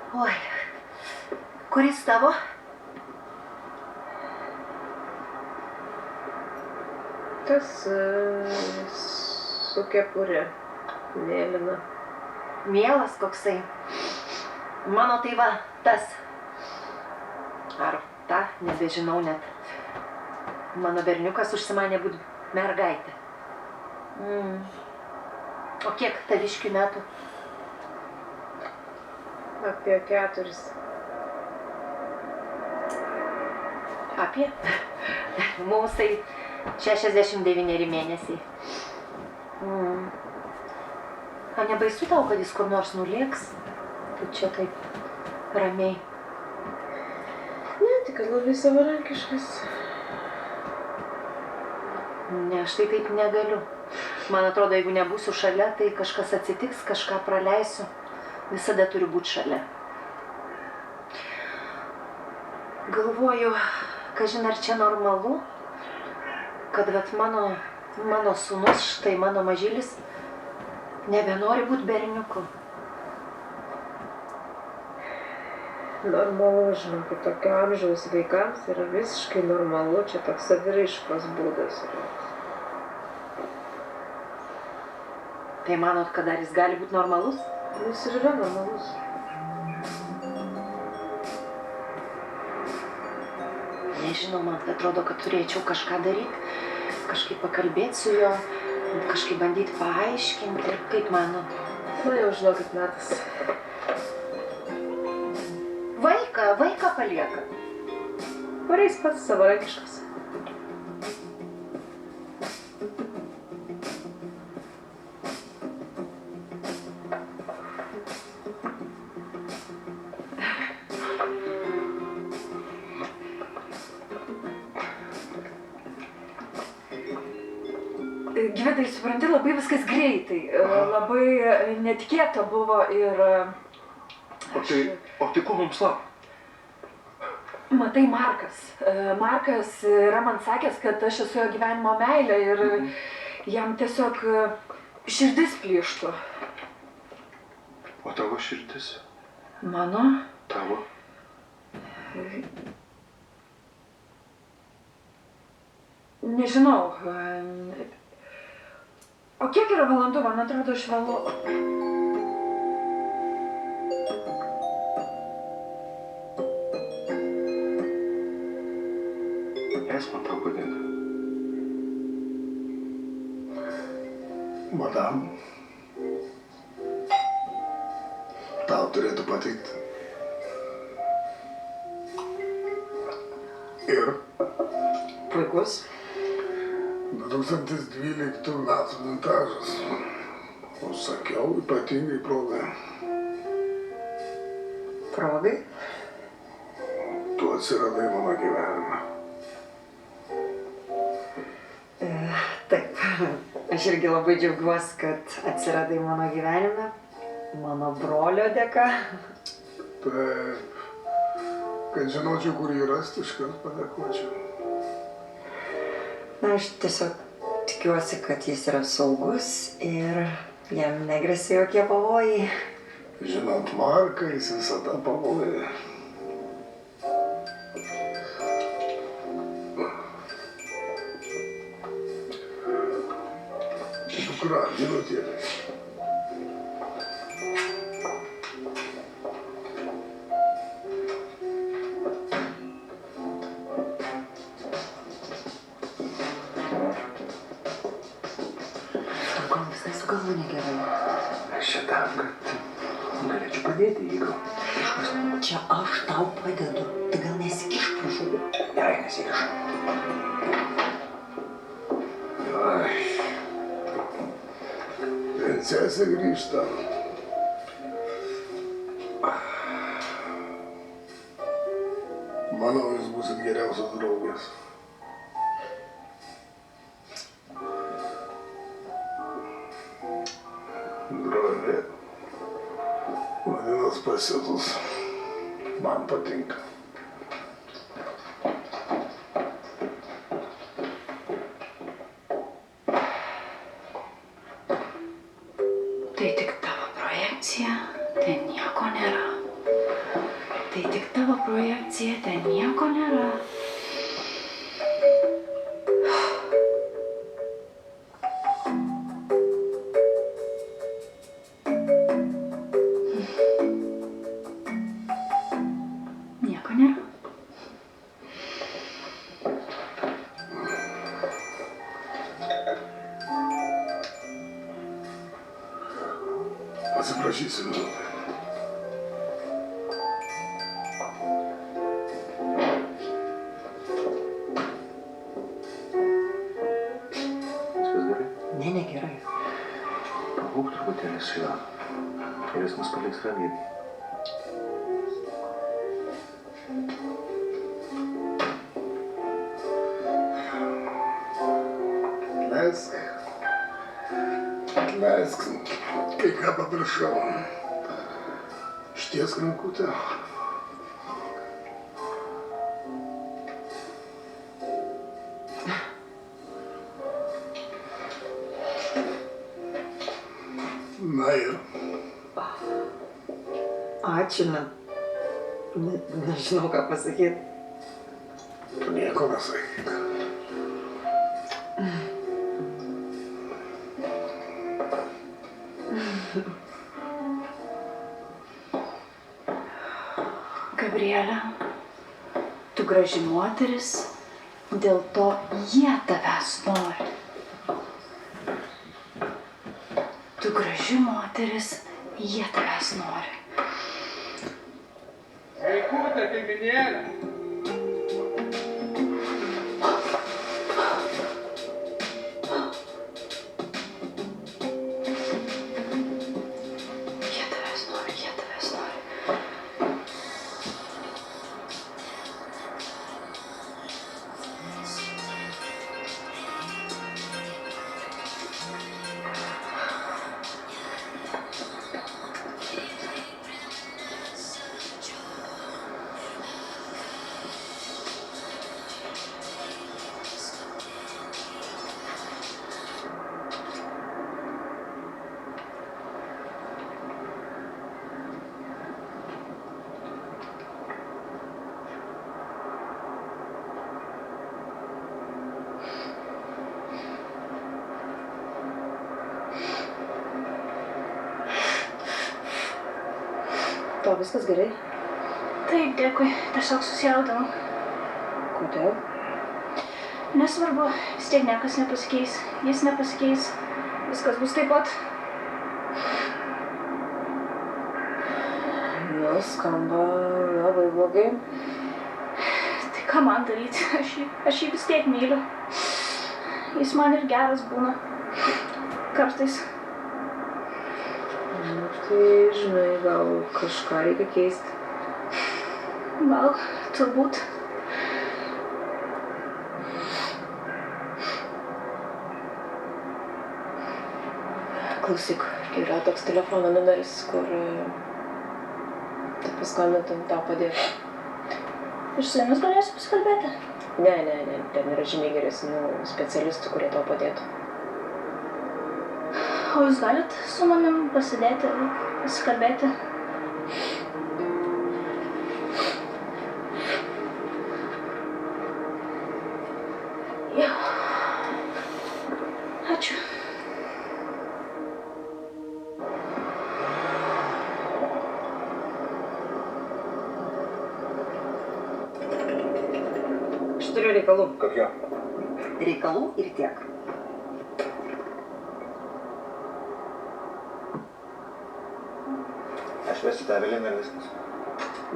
Oi, kuris tavo? Tas su kepurė, mėlyna. Mielas koksai. Mano tai va, tas. Ar ta, nebežinau net. Mano berniukas užsimanė būt mergaitė. O kiek taviškių metų? Apie 4. Apie? Mums tai 69 mėnesiai. A nebaisu tau, kad jis kur nors nulėks? Tu čia taip ramiai. Ne, tik kad labai savarankiškas. Ne, aš tai taip negaliu. Man atrodo, jeigu nebūsiu šalia, tai kažkas atsitiks, kažką praleisiu. Visada turiu būti šalia. Galvoju, kažin ar čia normalu, kad vat mano sūnus, štai mano mažylis, nebenori būti berniuku. Normalu, žinokit, tokio amžiaus vaikams yra visiškai normalu, čia toks saviraiškos būdas. Tai manot, kad dar jis gali būti normalus? Jis ir yra normalus. Nežinau, man atrodo, kad turėčiau kažką daryti, kažkaip pakalbėti su juo, kažkaip bandyti paaiškinti, kaip manot. Na jau žinokit, metas. Vaiką palieka. Pareis pats savarankiškas. Gvidai, supranti, labai viskas greitai, labai netikėta buvo ir... O tai ko mums laukia? Matai, Markas yra man sakęs, kad aš esu jo gyvenimo meilė ir jam tiesiog širdis plyštų. O tavo širdis? Mano? Tavo? Nežinau. O kiek yra valandų? Man atrodo, aš vėlu. Leisk man tau padėti. Madam, tau turėtų patikti. Ir Puikus. 2012 metų vintažas. Užsakiau ypatingai progai. Progai? Tu atsiradai mano gyvenime. Taip, aš irgi labai džiaugiuosi, kad atsiradai mano gyvenime, mano brolio dėka. Taip, kad žinočiau, kur jį rasti, iškart padėkočiau. Na, aš tiesiog tikiuosi, kad jis yra saugus ir jam negresia jokie pavojai. Žinant Marką, jis visada pavojai. Dukra, minutėlė. Gal visai su galvu negerai. Aš čia tam, kad galėčiau padėti, jeigu... Čia aš tau padedu, tai gal nesikiš, prašau. Gerai, nesikiš. Ai. Princesė grįžta. Manau, jūs būsit geriausios draugės. Drovi. Vadinas pasiutus. Man patinka. Tai tik tavo projekcija, ten nieko nėra. Tai tik tavo projekcija, ten nieko nėra. Nieko nėra. Atsiprašysiu minutę. Viskas gerai? Ne, negerai. Pabūk truputėlį su juo. Ir jis mus paliks ramybėj. Atleisk, kai ką paprašau. Ištiesk rankutę. Na ir. Ačiū, nežinau, ką pasakyti. Tu nieko nesakyk. Gabrielė, tu graži moteris, dėl to jie tavęs nori. Tu graži moteris, jie tavęs nori. Sveikutė, kaiminėlė. Jie tavęs nori, jie tavęs nori. Tau viskas gerai? Taip, dėkui, tiesiog susijaudinau. Kodėl? Nesvarbu, vis tiek niekas nepasikeis, jis nepasikeis, viskas bus taip pat. Nu, skamba labai blogai. Tai ką man daryti, aš jį vis tiek myliu. Jis man ir geras būna. Kartais. Nu, tai, žinai, gal kažką reikia keisti. Gal, turbūt. Klausyk, yra toks telefono numeris, kur tu paskambintum, tau padėtų. Ir su jumis galėsiu pasikalbėti? Ne, ten yra žymiai geresnių specialistų, kurie tau padėtų. O jūs galit su manim pasidėti, pasikalbėti? Jo. Ačiū. Aš turiu reikalų. Kokie? Reikalų ir tiek. Aš vesiu tą Eveliną ir viskas.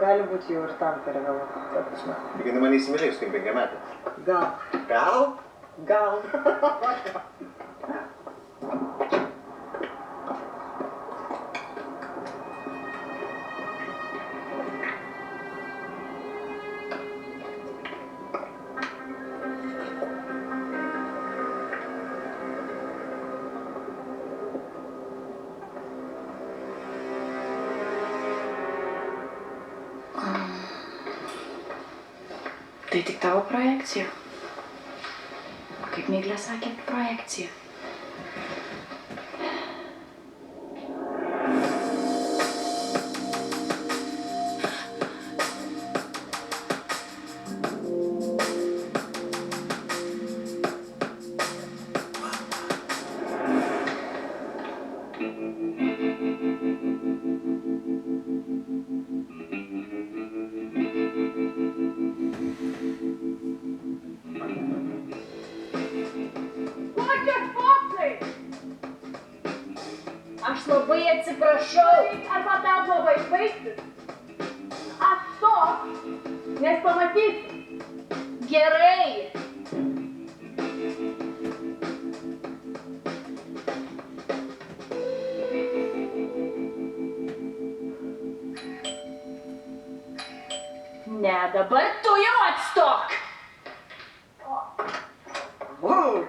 Gali būti jau ir tam per vėlu. Ta prasme. Taigi mane įsimylėjus kaip 5 metų. Gal. Tai tik tavo projekcija. Kaip Miglė sakė, projekcija. Prašau. Arba tau labai baigti. Atstok, nes pamatysi. Gerai. Ne, dabar tu jau atstok.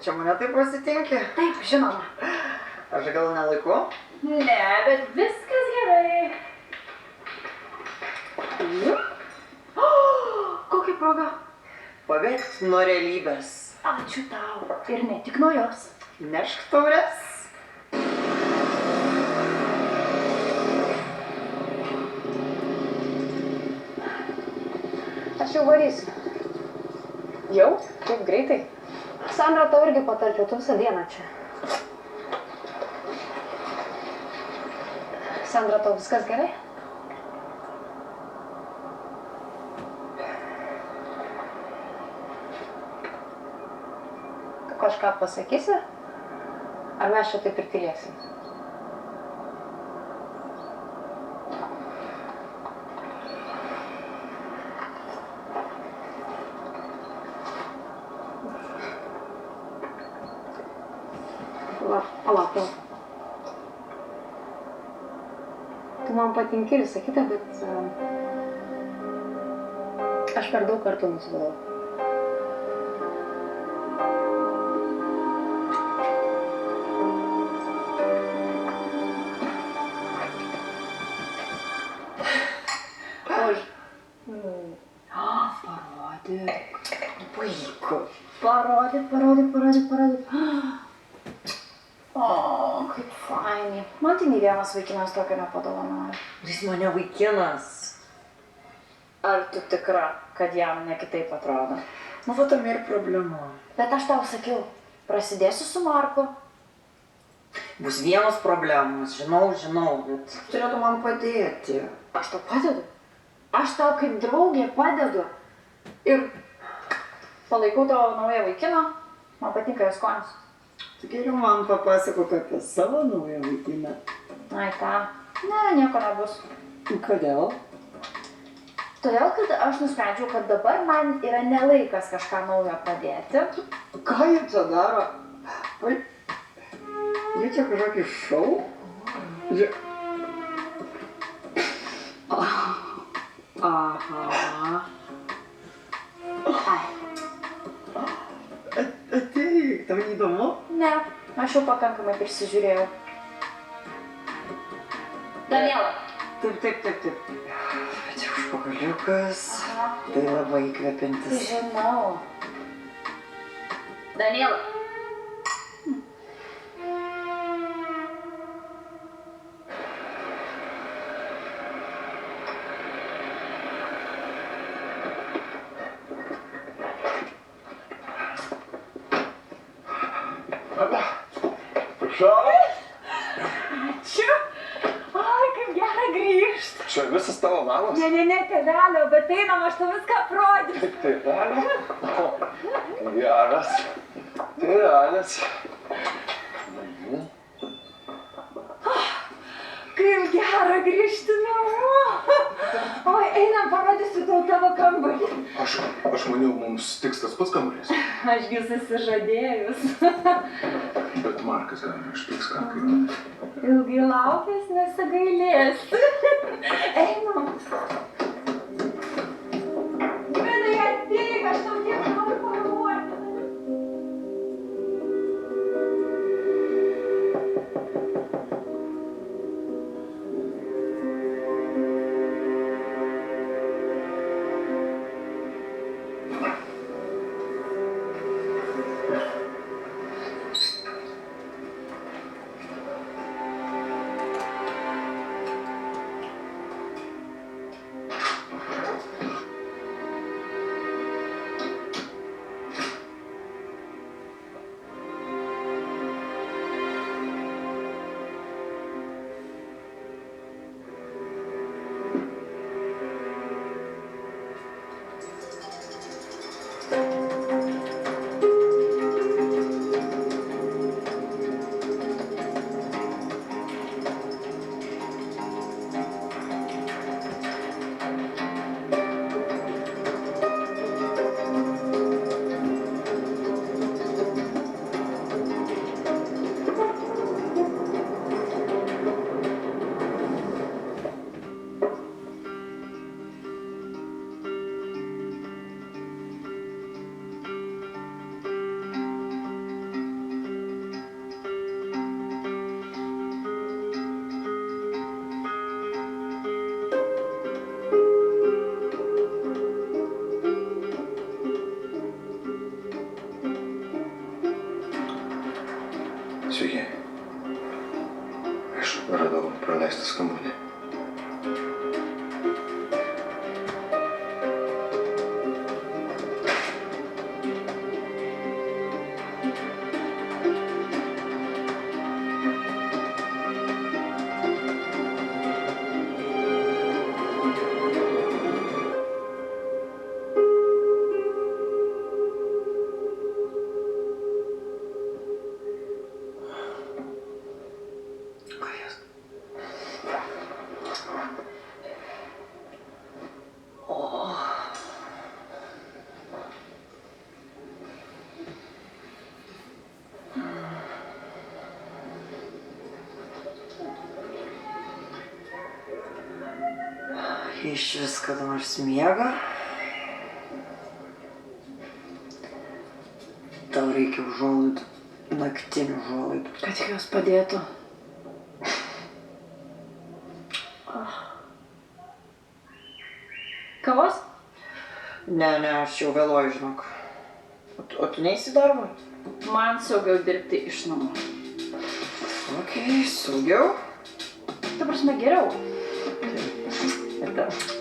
Čia mane taip pasitinki. Taip, žinoma. Aš gal nelaiku? Ne, bet viskas gerai. Kokia proga? Pabėgti nuo realybės. Ačiū tau. Ir ne tik nuo jos. Nešk taures. Aš jau varysiu. Jau? Taip greitai? Sandra, tau irgi patarčiau, tu visą dieną čia. Sandra, tau viskas gerai? Tu kažką pasakysi? Ar mes čia taip ir tylėsim? Palauk. Tu man patinki ir visa kita, bet aš per daug kartų nusivalau. Parodyk. Parodyk. O, kaip fainai. Man tai nei vienas vaikinas tokio nepadovanoja. Jis mane vaikinas. Ar tu tikra, kad jam ne kitaip atrodo? Nu, va tam ir problema. Bet aš tau sakiau, prasidėsiu su Marku. Bus vienos problemos, žinau, bet turėtų man padėti. Aš tau padedu. Aš tau kaip draugė padedu. Ir palaikau tavo naują vaikiną. Man patinka jos skonis. Tu geriau man papasakok apie savo naują vaikiną. Ai, ką? Ne, nieko nebus. Kodėl? Todėl, kad aš nusprendžiau, kad dabar man yra nelaikas kažką naujo pradėti. Ką jie čia daro? Jie čia kažkokį šou? Aha. Ai. Ateik, tau neįdomu? Ne, aš jau pakankamai prisižiūrėjau. Daniela. Taip. Bet jau užpakaliukas. Tai labai įkvepiantis. Žinau. Daniela. Ačiū. Ai, kaip gera grįžt. Čia visas tavo namas? Ne, tėvelio, bet einam, aš tau viską aprodysiu. Tėvelio? Geras. Tėvelis. Kaip gera grįžti namo. Oi, einam, parodysiu tau tavo kambarį. Aš maniau, mums tiks tas pats kambarys. Ašgi susižadėjus. Bet Markas gal išpyks, ką kainuoti. Ilgai laukęs nesigailės. Einam. Vidai, ateik, aš tau tiek noriu paruošti. Išvis kada nors miega. Tau reikia užuolaidų. Naktinių užuolaidų. Kad tik jos padėtų. Kavos? Ne, aš jau vėluoju, žinok. O tu neisi darbą? Man saugiau dirbti iš namų. Okei, saugiau. Ta prasme, geriau. Ir tau.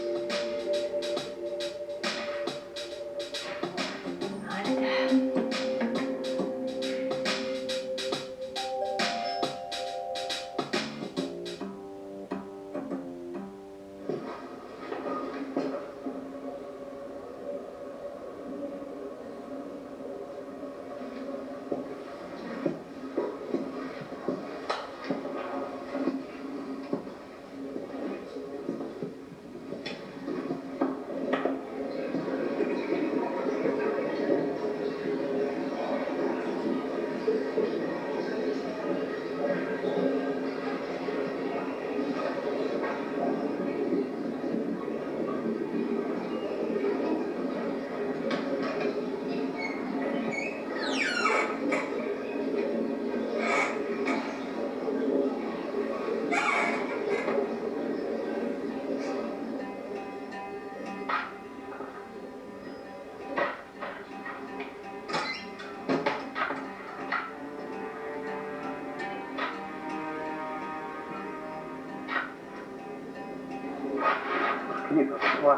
Knygas, va.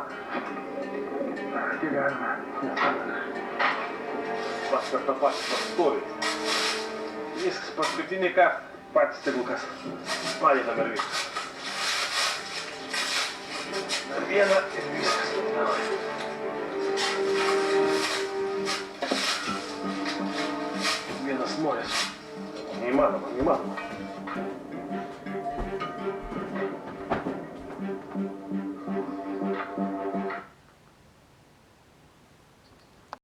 Gyvenime nesąmonė. Pas per tą patį pastovi. Viskas paskutinį kartą. Patys tegulkas. Padeda ir viskas. Dar vieną ir viskas. Vienas molis. Neįmanoma.